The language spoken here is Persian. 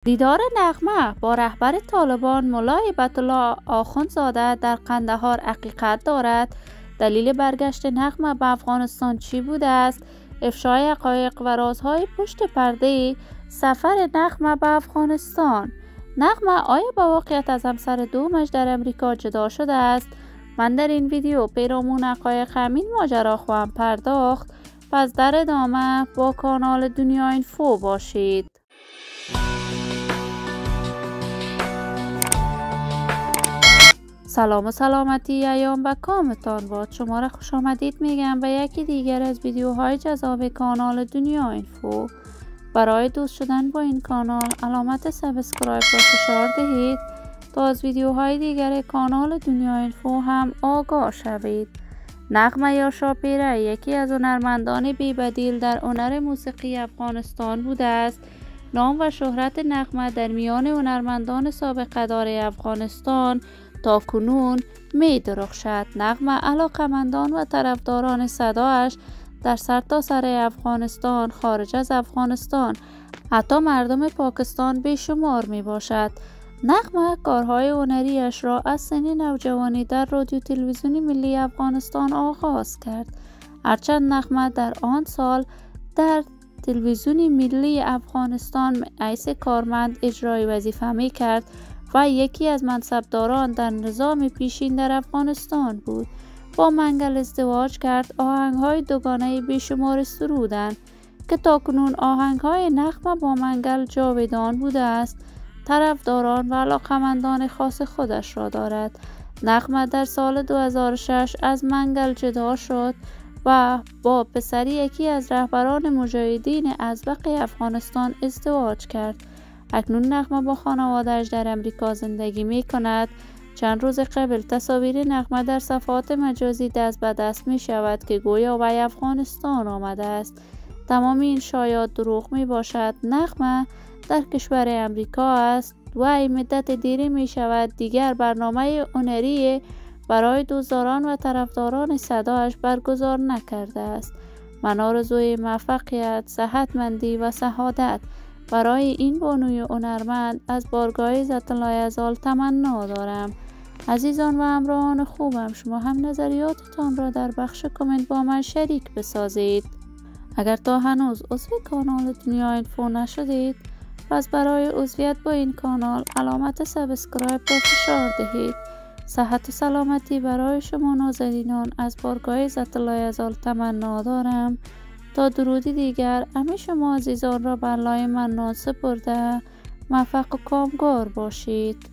دیدار نغمه با رهبر طالبان ملا هیبت الله آخوندزاده در قندهار حقیقت دارد؟ دلیل برگشت نغمه به افغانستان چی بوده است؟ افشای حقایق و رازهای پشت پرده سفر نغمه به افغانستان. نغمه آیا با واقعیت از همسر دومش در امریکا جدا شده است؟ من در این ویدیو پیرامون حقایق همین ماجرا خواهم پرداخت. پس در ادامه با کانال دنیا اینفو باشید. سلام و سلامتی ایام و کامتان باد. شما را خوش آمدید میگم به یکی دیگر از ویدیوهای جذاب کانال دنیا اینفو. برای دوست شدن با این کانال علامت سابسکرایب را فشار دهید تا از ویدیوهای دیگر کانال دنیا اینفو هم آگاه شوید. نغمه یا شاپیره یکی از هنرمندان بی‌بدیل در هنر موسیقی افغانستان بوده است. نام و شهرت نغمه در میان هنرمندان سابقه دار افغانستان تا کنون می درخشد. نغمه علاقمندان و طرفداران صدایش در سرتاسر افغانستان، خارج از افغانستان، حتی مردم پاکستان بیشمار می باشد. نغمه کارهای هنریش را از سن نوجوانی در رادیو تلویزیون ملی افغانستان آغاز کرد. هرچند نغمه در آن سال در تلویزیون ملی افغانستان حیث کارمند اجرای وظیفه می کرد و یکی از منصبداران در نظام پیشین در افغانستان بود. با منگل ازدواج کرد. آهنگ‌های دوگانه بیشمار سرودند که تاکنون آهنگ‌های نغمه با منگل جاودان بوده است. طرفداران و علاقمندان خاص خودش را دارد. نغمه در سال 2006 از منگل جدا شد و با پسری یکی از رهبران مجاهدین ازبق افغانستان ازدواج کرد. اکنون نغمه با خانواده‌اش در امریکا زندگی می کند. چند روز قبل تصاویر نغمه در صفحات مجازی دست به دست می شود که گویا به افغانستان آمده است. تمام این شایعات دروغ می باشد. نغمه در کشور امریکا است و این مدت دیری می شود دیگر برنامه هنری برای دوستداران و طرفداران صدایش برگزار نکرده است. من آرزوی موفقیت، صحتمندی و سعادت برای این بانوی هنرمند از بارگاه عزت الله عزال تمنا دارم. عزیزان و همراهان خوبم، شما هم نظریاتتان را در بخش کامنت با من شریک بسازید. اگر تا هنوز عضو کانال دنیا اینفو نشدید، پس برای عضویت با این کانال علامت سابسکرایب را فشار دهید. صحت و سلامتی برای شما نازنینان از بارگاه عزت الله عزال تمنا دارم. تا درودی دیگر همه شما عزیزان را بر لای منان سپرده موفق و کامگار باشید.